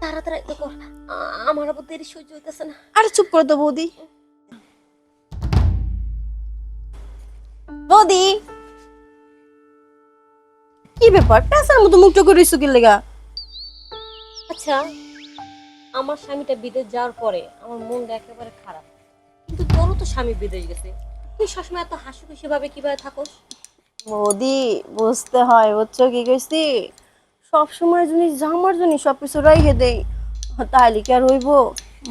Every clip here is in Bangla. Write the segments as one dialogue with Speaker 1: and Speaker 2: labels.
Speaker 1: তাড়াতাড়ি তো কর, আমার আবার দেরি সহ্য হইতেছে না।
Speaker 2: আরে চুপ করো তো বৌদি। বৌদি, কি ব্যাপার পেঁচার মতো মুখটা করে কি লেগা?
Speaker 1: আচ্ছা, আমার স্বামীটা বিদেশ যাওয়ার পরে আমার মনটা একেবারে খারাপ, কিন্তু তোরও তো স্বামী বিদেশ গেছে, তুই সবসময় এত হাসি খুশি ভাবে কিভাবে থাকোস?
Speaker 2: বৌদি বুঝতে হয়, বুঝছো কি কইছি? সব সময় যদি জামার জন্য সবকিছু রাইখে দেই তাহলে কি আর হইব?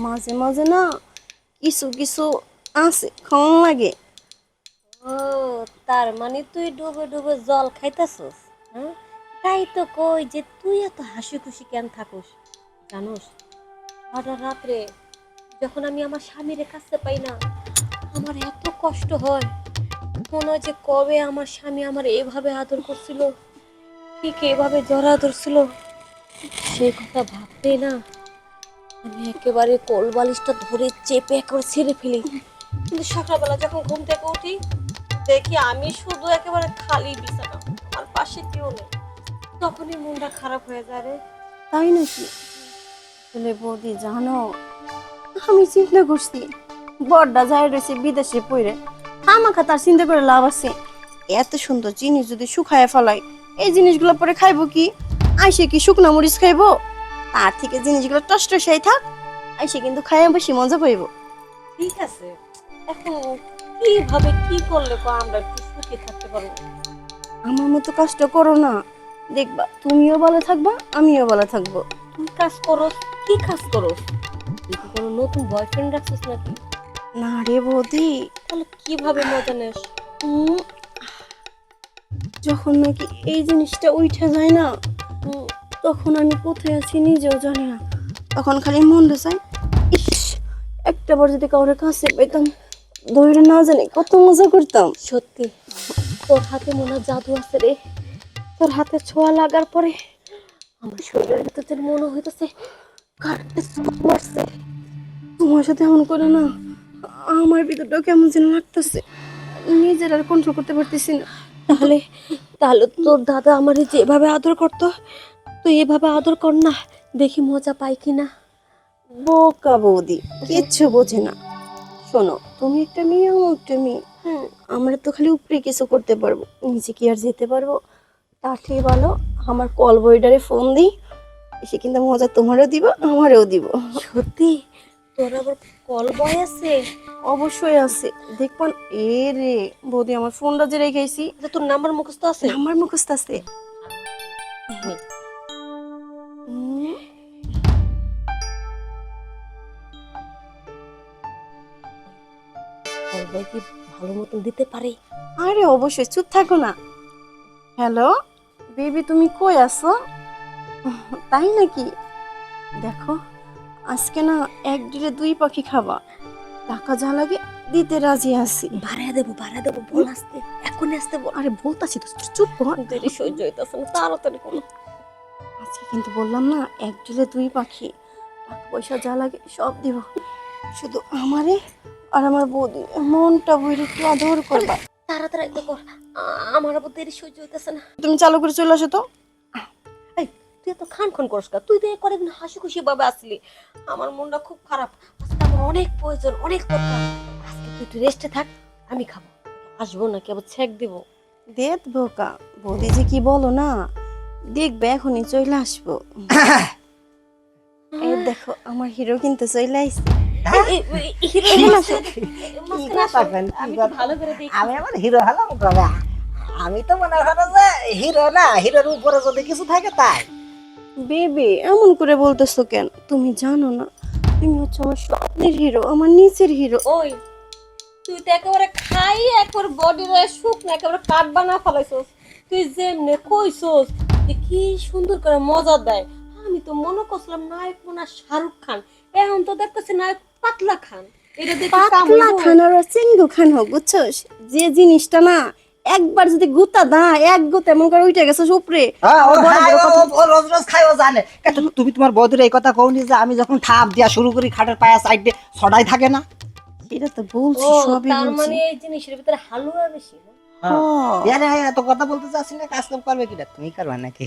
Speaker 2: মাঝে মাঝে না কিছু কিছু আছে খাওয়ান লাগে।
Speaker 1: ও, তার মানে তুই ডুবে ডুবে জল খাইতেছস? হ্যাঁ, তাই তো কই যে তুই এত হাসি খুশি কেন থাকোস। জানোস, সারা রাত্রে যখন আমি আমার স্বামীর কাছে পাই না, আমার এত কষ্ট হয়। মনে হয় যে কবে আমার স্বামী আমার এভাবে আদর করছিল, ঠিক এভাবে জড়া ধরছিল, সেই কথা ভাবতেই না আমি একেবারে কোল বালিশটা ধরে চেপে করে ছেড়ে ফেলি। কিন্তু সকালবেলা যখন ঘুম থেকে উঠি, দেখি আমি শুধু একেবারে খালি বিছানা, আমার পাশে কেউ নেই। তখনই মনটা খারাপ হয়ে যায় রে।
Speaker 2: তাই নাকি? আসলে বৌদি জানো, আমি চিন্তা করছি বড়টা যাই রয়েছে বিদেশে পড়ে, আমাকে তার চিন্তা করে লাভ আছে? এত সুন্দর জিনিস যদি শুকায় ফেলাই, এই জিনিসগুলো পরে খাইবো কি? আইসে কি শুকনা মরিচ খাইবো? তার থেকে জিনিসগুলো টসটসাই থাক, আইসে কিন্তু খাইয়া বেশি মজা পাইবো।
Speaker 1: ঠিক আছে, এখন কিভাবে কি করলে তো আমরা একটু সুখে থাকতে পারবো?
Speaker 2: আমার মতো কষ্ট করো না, দেখবা তুমিও ভালো থাকবা আমিও ভালো থাকবো।
Speaker 1: তুই কাজ করস? কি কাজ করস? তুই কি কোনো নতুন বয়ফ্রেন্ড রাখছিস নাকি?
Speaker 2: না রে বৌদি,
Speaker 1: তাহলে কিভাবে মজা নেস?
Speaker 2: উম, যখন নাকি এই জিনিসটা উঠে যায় না, তখন আমি কোথায় আছি নিজেও জানি না। তখন খালি মনটা চাই, ইস একটা বার যদি কাউরে কাছে পেতাম, ধরে না জানি কত মজা করতাম।
Speaker 1: সত্যি, তোর হাতে মনে হয় জাদু আছে রে। তোর হাতে ছোঁয়া লাগার পরে আমার শরীরের ভিতরে মনে হইতেছে কারেন্টের শক মারছে।
Speaker 2: তোমার সাথে এমন করে না আমার ভিতরটাও কেমন যেন লাগতেছে, নিজের আর কন্ট্রোল করতে পারতেছি না।
Speaker 1: তাহলে তাহলে তোর দাদা আমারে যেভাবে আদর করতো, তুই এভাবে আদর কর না, দেখি মজা পাই কিনা।
Speaker 2: বোকা বৌদি, কিচ্ছু বোঝে না। শোনো, তুমি একটা মেয়ে আমি একটা মেয়ে, আমরা তো খালি উপরে কিছু করতে পারবো, নিচে কি আর যেতে পারবো? তার থেকে ভালো আমার কল বয়ডারে ফোন দিই, এসে কিন্তু মজা তোমারও দিব আমারও দিব।
Speaker 1: সত্যি? তোর আবার কল বয় আছে?
Speaker 2: অবশ্যই আছে, দেখবেন। এ রে বৌদি, আমার ফোনটা যে রেখেছি,
Speaker 1: আচ্ছা, তোর নাম্বার মুখস্থ আছে?
Speaker 2: আমার মুখস্থ আছে। উম,
Speaker 1: কল বয় কি ভালো মতন দিতে পারে?
Speaker 2: আরে অবশ্যই, চুপ থাকো না। হ্যালো বেবি, তুমি কই আছো? তাই নাকি? দেখো, আজকে না এক ডিলে দুই পাখি খাবা, টাকা যা লাগে দিতে রাজি আছি।
Speaker 1: বাড়ায় দেবো, বল আসতে, এখনই আসতে বল।
Speaker 2: আরে বলতাছি তো, চুপ কর।
Speaker 1: দেরি সহ্য হইতেছে না, তাড়াতাড়ি করো।
Speaker 2: আজকে কিন্তু বললাম না, এক ডিলে দুই পাখি, টাকা পয়সা যা লাগে সব দিব, শুধু আমারে আর আমার বৌদি মনটা ভরে একটু আদর করবা।
Speaker 1: তাড়াতাড়ি তো কর, আমার আবার দেরি সহ্য হইতেছে না।
Speaker 2: তুমি চালু করে চলে আসো তো।
Speaker 1: এই, তুই এত খান খান করিস না, তুই তো কয়েকদিন হাসি খুশি ভাবে আসলি। আমার মনটা খুব খারাপ, আজকে আমার অনেক প্রয়োজন, অনেক দরকার। আজকে তুই একটু রেস্টে থাক, আমি খাবো। আসবো না কেবল ছেক দিব।
Speaker 2: দেখ বোকা, বৌদি যে কি বলো না, দেখবে এখনই চলে আসবো। এই দেখো আমার হিরো কিন্তু চলে আসছে।
Speaker 1: ভালো করে দেখি।
Speaker 3: আমি আবার হিরো হলাম কবে? আমি তো মনে করো যে হিরো না, হিরোর উপরে যদি কিছু থাকে তাই।
Speaker 2: বেবি এমন করে বলতেছো কেন? তুমি জানো না তুমি হচ্ছে আমার স্বপ্নের হিরো, আমার নিচের হিরো।
Speaker 1: ওই, তুই তো একেবারে খাই একবারে বডি রয়ে শুক না, একেবারে কাঠ বানা ফলাইছস। তুই যেমনে কইছস যে কি সুন্দর করে মজা দেয়, আমি তো মনে করছিলাম নায়ক মনে হয় শাহরুখ খান, এখন তো দেখতেছি নায়ক পাতলা খান। এটা দেখি
Speaker 2: পাতলা খান আর চিঙ্গু খান হোক, বুঝছস? যে জিনিসটা না একবার যদি গুতা দা, এক গুতা এমন করে উঠে গেছে উপরে।
Speaker 3: ও রোজ রোজ খাই, ও জানে। তুমি তোমার বৌদির এই কথা কওনি যে আমি যখন ঠাপ দিয়া শুরু করি খাটের পায়া সাইডে সদাই থাকে না?
Speaker 2: এটা তো বলছি,
Speaker 1: ও,
Speaker 2: সবই
Speaker 1: তার
Speaker 2: বলছি।
Speaker 1: মানে এই জিনিসের ভিতরে হালুয়া বেশি না?
Speaker 3: এত কথা বলতে চাচ্ছি না, কাজ কাম করবে কিনা, তুমি করবা নাকি?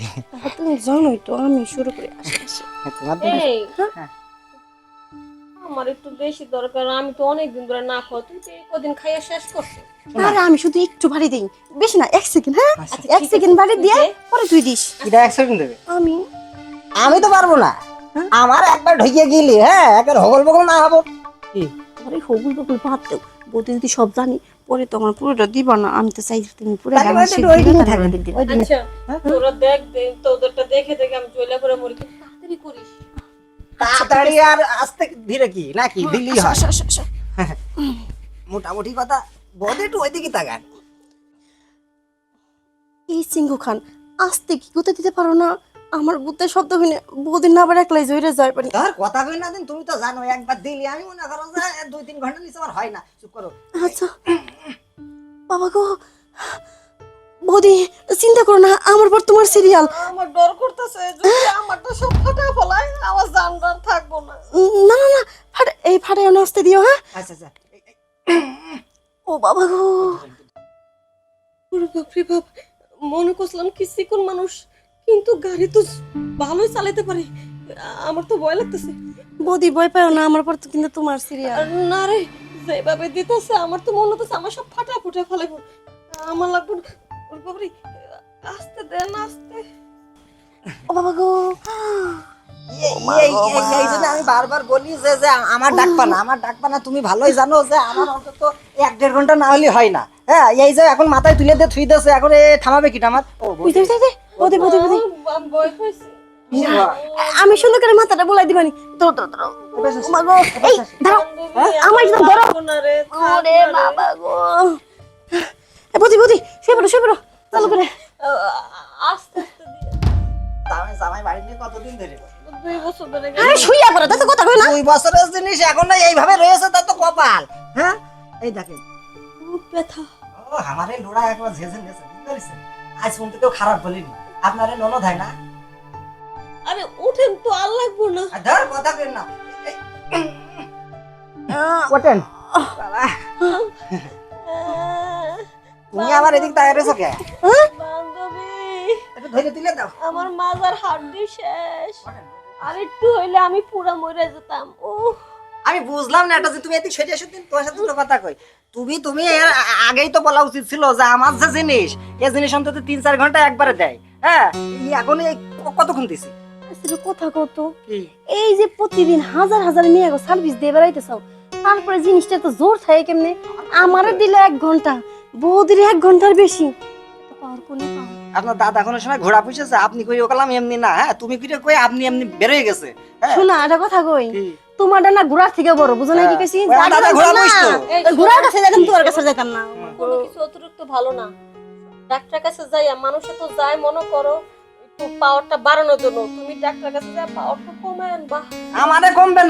Speaker 2: তুমি জানোই তো আমি শুরু করে আসি।
Speaker 3: তোমার তো
Speaker 1: এই
Speaker 3: হ্যাঁ।
Speaker 1: আমার একটু বেশি দরকার, আমি তো অনেকদিন ধরে না খাওয়া, তুই তো এই কদিন খাইয়া শেষ করছিস।
Speaker 2: আরে আমি শুধু একটু ভারী দেই, বেশি না, 1 সেকেন্ড। হ্যাঁ
Speaker 3: আচ্ছা,
Speaker 2: 1 সেকেন্ড ভারী দিয়ে পরে তুই দিস।
Speaker 3: এটা 1 সেকেন্ড দেবে?
Speaker 2: আমি
Speaker 3: আমি তো পারবো না, আমার একবার ঢুকিয়ে গেলি, হ্যাঁ একবার হগল বগল না হবো কি?
Speaker 2: আরে হগুল বগুল বাদ দেও, বৌদি যদি সব জানি পরে তো আমার পুরোটা দিবা না। আমি তো চাই তুমি পুরো
Speaker 3: তাহলে
Speaker 2: গান
Speaker 3: ওই
Speaker 2: শেষ
Speaker 3: দিন ওই
Speaker 2: দিবা,
Speaker 3: দিনই
Speaker 2: তারপরে
Speaker 3: থাকবে।
Speaker 2: দিবা।
Speaker 3: ওই দিনই।
Speaker 1: আচ্ছা তোরা দেখ তোদেরটা দেখে দেখে আমি চলে করে মরি, কিন্তু তাড়াতাড়ি করিস।
Speaker 3: তাড়াতাড়ি আর আস্তে ধীরে কি নাকি দিল্লি হয়?
Speaker 2: আসো, আসো, আসো।
Speaker 3: মোটামুটি কথা, বদে একটু ওইদিকে তাকান।
Speaker 2: এই সিংহু খান আস্তে কি গুতে দিতে পারো না? আমার গুতে শব্দ হইনে বৌদির না আবার একলাই জইরে যায় পারি।
Speaker 3: তোর কথা কই না দিন, তুমি তো জানো একবার দিলি আমি মনে করো যে 2-3 ঘন্টা নিচে আমার হয় না। চুপ করো।
Speaker 2: আচ্ছা বাবা গো, বৌদি চিন্তা করো না, আমার পর তোমার সিরিয়াল।
Speaker 1: আমার ডর করতেছে, যদি আমারটা সব ফাটা ফলায় আমার জানবার থাকবো না।
Speaker 2: না না না, ফাটে এই ফাটে নাচতে দিও। হ্যাঁ
Speaker 3: আচ্ছা আচ্ছা।
Speaker 2: ও বাবা গো,
Speaker 1: ওরে বাপরে বাপ, মনে করছিলাম কি চিকন মানুষ, কিন্তু গাড়ি তো ভালোই চালাতে পারে। আমার তো ভয় লাগতেছে।
Speaker 2: বৌদি ভয় পাও না, আমার পর তো কিন্তু তোমার সিরিয়াল।
Speaker 1: আর না রে, যেভাবে দিতেছে আমার তো মনে হচ্ছে আমার সব ফাটা ফুটা ফেলে আমার লাগবে না। ওরে বাপরে, আস্তে দেন আস্তে।
Speaker 2: ও বাবা গো,
Speaker 3: এই জন্য আমি বারবার বলি যে যে আমার ডাকবা না, আমার ডাকবা না। তুমি ভালোই জানো যে আমার অন্তত 1-1.5 ঘন্টা না হলে হয় না। হ্যাঁ এই যে এখন মাথায় তুলে দিয়ে থুই দিয়েছে, এখন এ থামাবে কিটা আমার? ও
Speaker 2: বুঝতে বুঝতে বৌদি বৌদি বৌদি,
Speaker 1: আমি ভয় পাইছি।
Speaker 2: আমি সুন্দর করে মাথাটা বুলাই দিবানি। ধরো ধরো ধরো। ও মা গো, এই দাঁড়াও, আমার একদম ধরো।
Speaker 1: না রে,
Speaker 2: ওরে বাবা গো, এ বৌদি বৌদি শুয়ে পড়ো, শুয়ে পড়ো, চালু করে।
Speaker 1: আস্তে আস্তে দিয়ে।
Speaker 3: জামাই জামাই বাড়ি নিয়ে কতদিন ধরে?
Speaker 1: 2 বছর ধরে
Speaker 2: আরে শুইয়া পড়ো, তা তো কথা কই না।
Speaker 3: 2 বছরের জিনিস এখন না এইভাবে রয়েছে, তার তো কপাল। হ্যাঁ এই দেখেন,
Speaker 1: খুব ব্যথা।
Speaker 3: ও আমারে লোড়া একবার ঝেঝে নিয়েছে, বুঝতে পারছেন? আজ শুনতে কেউ খারাপ বলিনি, আপনারে ননদ হয় না।
Speaker 1: আরে উঠেন তো, আর লাগবো না।
Speaker 3: আর ধর কথা কেন না, ওঠেন। বাবা, তুমি আমার এদিক তাকায় রয়েছো কে?
Speaker 1: বান্ধবী,
Speaker 3: একটু ধরে তুলে দাও।
Speaker 1: আমার মাজার হাড্ডি শেষ। আর একটু হইলে আমি পুরা মরে যেতাম। ও
Speaker 3: আমি বুঝলাম না এটা, যে তুমি এদিক সেটা দিন তোমার সাথে তো কথা কই। তুমি এর আগেই তো বলা উচিত ছিল যে আমার যে জিনিস, এই জিনিস অন্তত 3-4 ঘন্টা একবারে দেয়। হ্যাঁ এখন কতক্ষণ দিছি?
Speaker 2: আসলে কথা কত, এই যে প্রতিদিন হাজার হাজার মেয়ে সার্ভিস দিয়ে বেড়াইতেছ, তারপরে জিনিসটা তো জোর থাকে কেমনে? আমারে দিলে 1 ঘন্টা, বৌদির 1 ঘন্টার বেশি। পাওয়ার কোনে পাও?
Speaker 3: আপনার দাদা কোনো সময় ঘোড়া পুষেছে? আপনি কই ওকালাম এমনি না। হ্যাঁ তুমি কইরে কই আপনি এমনি বের হয়ে গেছে। হ্যাঁ
Speaker 2: শোনা একটা কথা কই, তোমারটা না ঘোড়ার থেকে বড়, বুঝো না কি কইছি?
Speaker 3: ওই আমার দাদা ঘোড়া পুষতো।
Speaker 2: ঘোড়ার কাছে যেতাম, তোমার কাছে যেতাম না।
Speaker 1: কোনো কিছু অতিরিক্ত ভালো না। ডাক্তার কাছে যাইয়া মানুষে তো যায় মনে করো একটু পাওয়ারটা বাড়ানোর জন্য, তুমি ডাক্তার কাছে যা পাওয়ারটা কমে আনবা।
Speaker 3: আমারে কমবে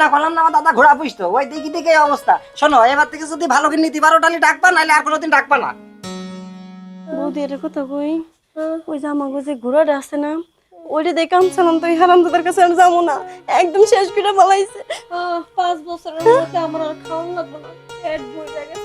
Speaker 3: না কলাম না, আমার দাদা ঘোড়া পুষতো। ওই দেখি দেখে এই অবস্থা। শোনো এবার থেকে যদি ভালো করে নিতে পারো তাহলে ডাকবা, নাহলে আর কোনোদিন ডাকবা না।
Speaker 2: বৌদি একটা কথা কই, ওই যে আমাকে যে ঘোড়াটা আছে না, ওইটা দেখাম ছিলাম তো, হারাম তোদের কাছে আর যাবো না, একদম শেষ করে বলাইছে।
Speaker 1: 5 বছরের মধ্যে আমার আর খাওয়ান লাগবে না, পেট ভরে গেছে।